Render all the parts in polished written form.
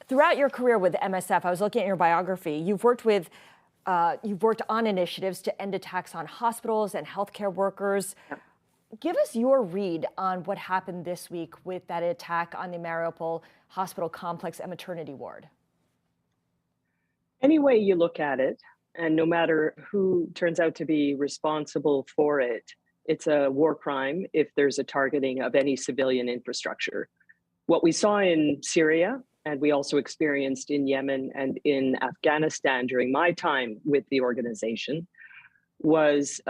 Throughout your career with MSF, I was looking at your biography. You've worked on initiatives to end attacks on hospitals and healthcare workers. Yep. Give us your read on what happened this week with that attack on the Mariupol hospital complex and maternity ward. Any way you look at it, and no matter who turns out to be responsible for it, it's a war crime if there's a targeting of any civilian infrastructure. What we saw in Syria, and we also experienced in Yemen and in Afghanistan during my time with the organization, was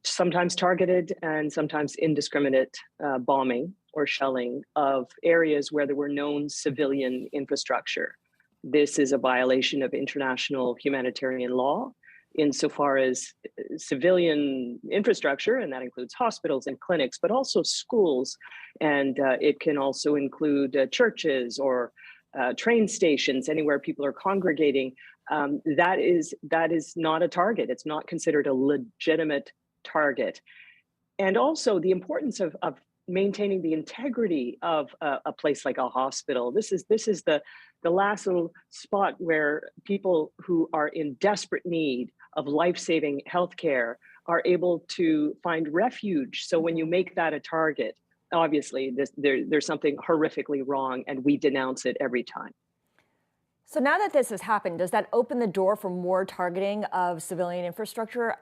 sometimes targeted and sometimes indiscriminate bombing or shelling of areas where there were known civilian infrastructure. This is a violation of international humanitarian law insofar as civilian infrastructure, and that includes hospitals and clinics, but also schools. And it can also include churches or train stations, anywhere people are congregating. That is not a target. It's not considered a legitimate target. And also the importance of maintaining the integrity of a place like a hospital. This is the last little spot where people who are in desperate need of life-saving healthcare are able to find refuge. So when you make that a target, obviously there's something horrifically wrong, and we denounce it every time. So now that this has happened, does that open the door for more targeting of civilian infrastructure?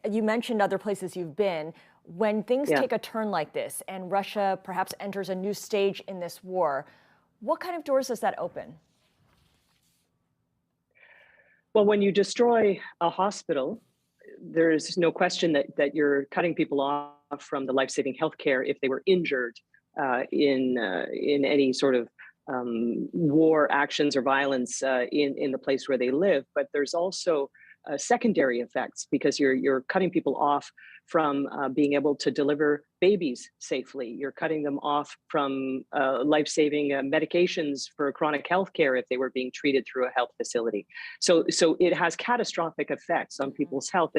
You mentioned other places you've been. When things take a turn like this and Russia perhaps enters a new stage in this war, what kind of doors does that open? Well, when you destroy a hospital, there's no question that you're cutting people off from the life-saving healthcare if they were injured in any sort of war actions or violence in the place where they live. But there's also secondary effects, because you're cutting people off from being able to deliver babies safely. You're cutting them off from life-saving medications for chronic health care if they were being treated through a health facility. So it has catastrophic effects on people's health.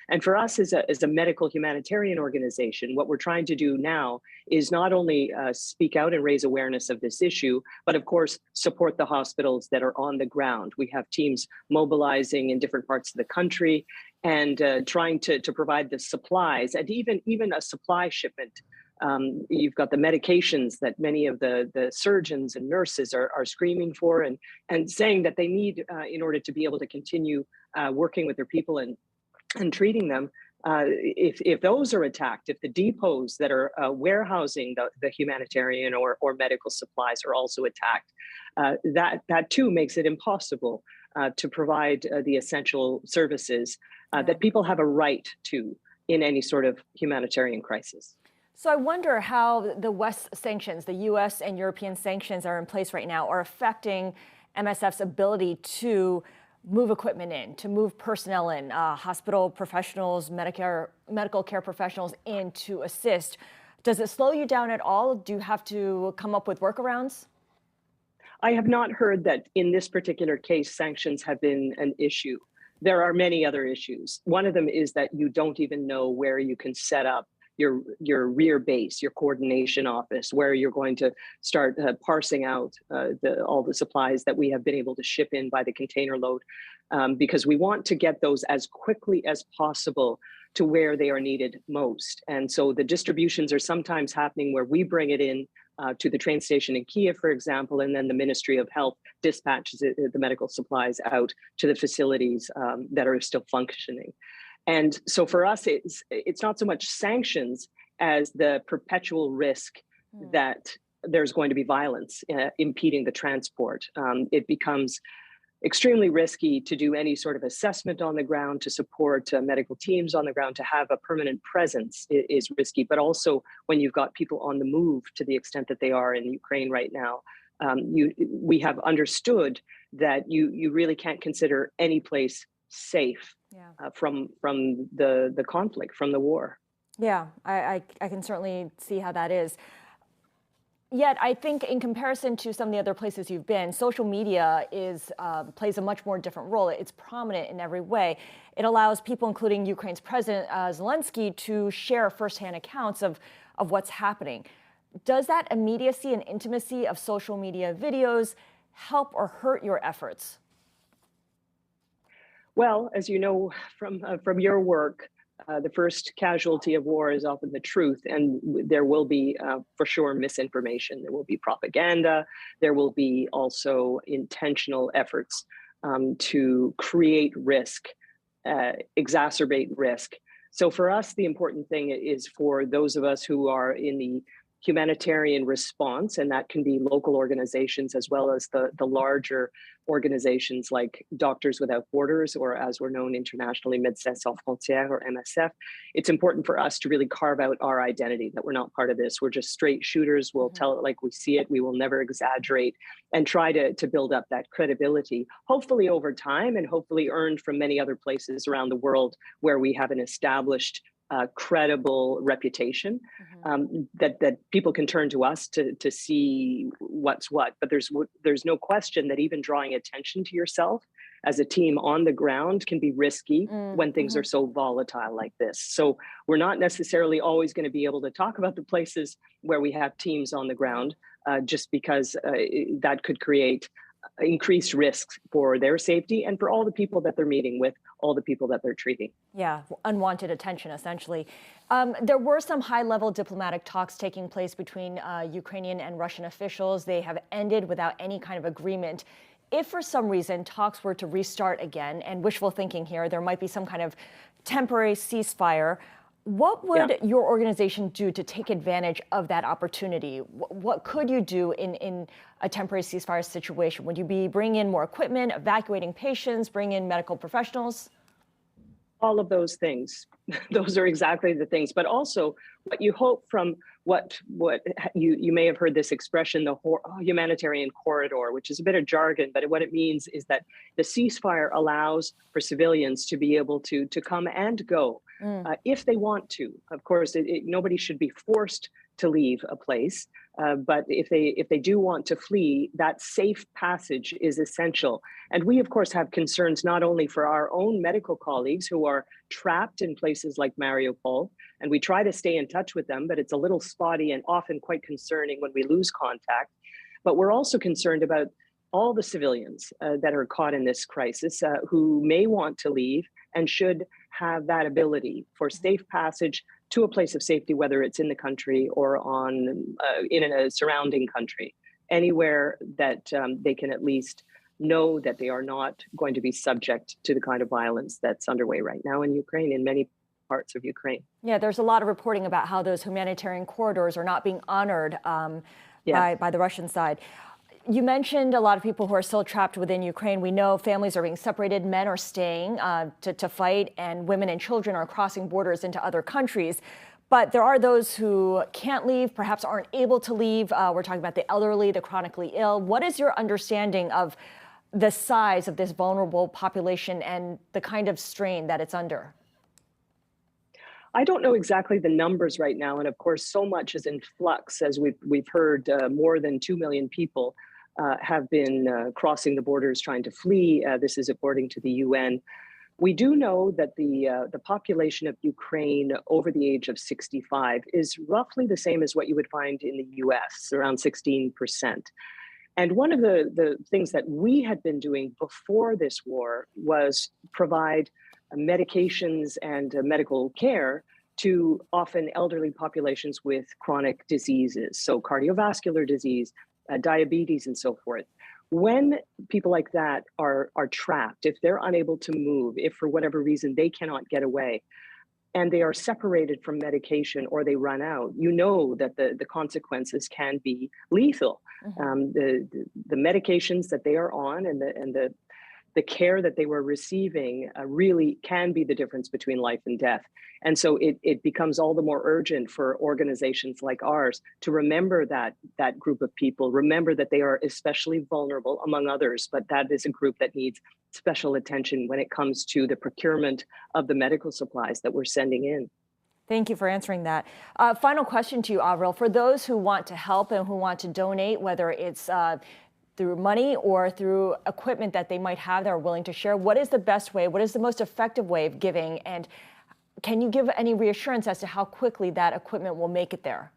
And for us as a medical humanitarian organization, what we're trying to do now is not only speak out and raise awareness of this issue, but of course, support the hospitals that are on the ground. We have teams mobilizing in different parts of the country and trying to provide the supplies, and even a supply shipment. You've got the medications that many of the surgeons and nurses are screaming for and saying that they need in order to be able to continue working with their people and treating them. If those are attacked, if the depots that are warehousing the humanitarian or medical supplies are also attacked, that too makes it impossible to provide the essential services that people have a right to in any sort of humanitarian crisis. So I wonder how the West sanctions, the US and European sanctions are in place right now, are affecting MSF's ability to move equipment in, to move personnel in, hospital professionals, medical care professionals in to assist. Does it slow you down at all? Do you have to come up with workarounds? I have not heard that in this particular case, sanctions have been an issue. There are many other issues. One of them is that you don't even know where you can set up your rear base, your coordination office, where you're going to start parsing out all the supplies that we have been able to ship in by the container load, because we want to get those as quickly as possible to where they are needed most. And so the distributions are sometimes happening where we bring it in to the train station in Kiev, for example, and then the Ministry of Health dispatches the medical supplies out to the facilities that are still functioning. And so for us, it's not so much sanctions as the perpetual risk that there's going to be violence impeding the transport. It becomes extremely risky to do any sort of assessment on the ground, to support medical teams on the ground, to have a permanent presence is risky. But also when you've got people on the move to the extent that they are in Ukraine right now, we have understood that you really can't consider any place safe from the conflict, from the war. Yeah, I can certainly see how that is. Yet, I think in comparison to some of the other places you've been, social media plays a much more different role. It's prominent in every way. It allows people, including Ukraine's President Zelensky, to share firsthand accounts of what's happening. Does that immediacy and intimacy of social media videos help or hurt your efforts? Well, as you know from your work, the first casualty of war is often the truth, and there will be, for sure, misinformation. There will be propaganda. There will be also intentional efforts to create risk, exacerbate risk. So for us, the important thing is for those of us who are in the humanitarian response, and that can be local organizations as well as the larger organizations like Doctors Without Borders, or as we're known internationally, Médecins Sans Frontières, or MSF. It's important for us to really carve out our identity, that we're not part of this. We're just straight shooters. We'll tell it like we see it. We will never exaggerate, and try to build up that credibility, hopefully over time, and hopefully earned from many other places around the world where we have an established credible reputation, that people can turn to us to see what's what. But there's no question that even drawing attention to yourself as a team on the ground can be risky when things are so volatile like this. So we're not necessarily always going to be able to talk about the places where we have teams on the ground, just because that could create increased risks for their safety and for all the people that they're meeting with, all the people that they're treating. Yeah, unwanted attention, essentially. There were some high-level diplomatic talks taking place between Ukrainian and Russian officials. They have ended without any kind of agreement. If for some reason talks were to restart again, and wishful thinking here, there might be some kind of temporary ceasefire, what would your organization do to take advantage of that opportunity? What could you do in a temporary ceasefire situation? Would you be bringing in more equipment, evacuating patients, bring in medical professionals? All of those things. Those are exactly the things. But also what you hope from what you may have heard this expression, the humanitarian corridor, which is a bit of jargon, but what it means is that the ceasefire allows for civilians to be able to come and go if they want to. Of course, nobody should be forced to leave a place. But if they do want to flee, that safe passage is essential. And we, of course, have concerns not only for our own medical colleagues who are trapped in places like Mariupol, and we try to stay in touch with them, but it's a little spotty and often quite concerning when we lose contact. But we're also concerned about all the civilians that are caught in this crisis who may want to leave and should have that ability for safe passage to a place of safety, whether it's in the country or in a surrounding country, anywhere that they can at least know that they are not going to be subject to the kind of violence that's underway right now in Ukraine, in many parts of Ukraine. Yeah, there's a lot of reporting about how those humanitarian corridors are not being honored by the Russian side. You mentioned a lot of people who are still trapped within Ukraine. We know families are being separated, men are staying to fight, and women and children are crossing borders into other countries. But there are those who can't leave, perhaps aren't able to leave. We're talking about the elderly, the chronically ill. What is your understanding of the size of this vulnerable population and the kind of strain that it's under? I don't know exactly the numbers right now. And of course, so much is in flux. As we've heard, more than 2 million people have been crossing the borders trying to flee. This is according to the UN. We do know that the population of Ukraine over the age of 65 is roughly the same as what you would find in the US, around 16%. And one of the things that we had been doing before this war was provide medications and medical care to often elderly populations with chronic diseases, so cardiovascular disease, diabetes, and so forth. When people like that are trapped, if they're unable to move, if for whatever reason they cannot get away, and they are separated from medication or they run out, you know that the consequences can be lethal. The medications that they are on and the care that they were receiving really can be the difference between life and death. And so it becomes all the more urgent for organizations like ours to remember that group of people, remember that they are especially vulnerable among others, but that is a group that needs special attention when it comes to the procurement of the medical supplies that we're sending in. Thank you for answering that. Final question to you, Avril. For those who want to help and who want to donate, whether it's through money or through equipment that they might have that are willing to share, what is the best way? What is the most effective way of giving? And can you give any reassurance as to how quickly that equipment will make it there?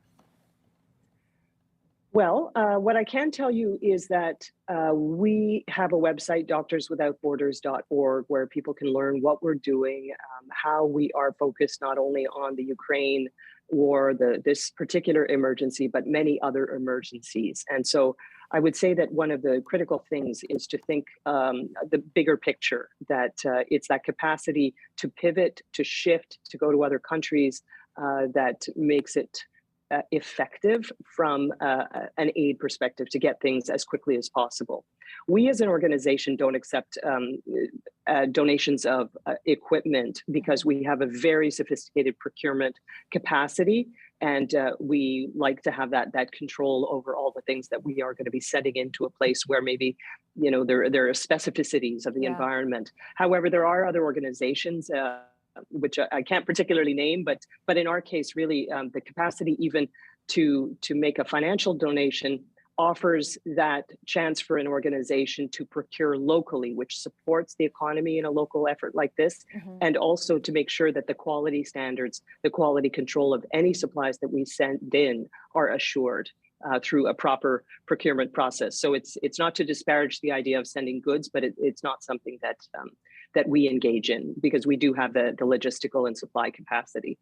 Well, what I can tell you is that we have a website, doctorswithoutborders.org, where people can learn what we're doing, how we are focused not only on the Ukraine war, this particular emergency, but many other emergencies. And so I would say that one of the critical things is to think the bigger picture, that it's that capacity to pivot, to shift, to go to other countries that makes it effective from an aid perspective to get things as quickly as possible. We as an organization don't accept donations of equipment because we have a very sophisticated procurement capacity, and we like to have that control over all the things that we are going to be sending into a place where maybe there are specificities of the environment. However, there are other organizations which I can't particularly name, but in our case, really, the capacity even to make a financial donation offers that chance for an organization to procure locally, which supports the economy in a local effort like this, and also to make sure that the quality standards, the quality control of any supplies that we send in are assured through a proper procurement process. So it's not to disparage the idea of sending goods, but it's not something that we engage in, because we do have the logistical and supply capacity.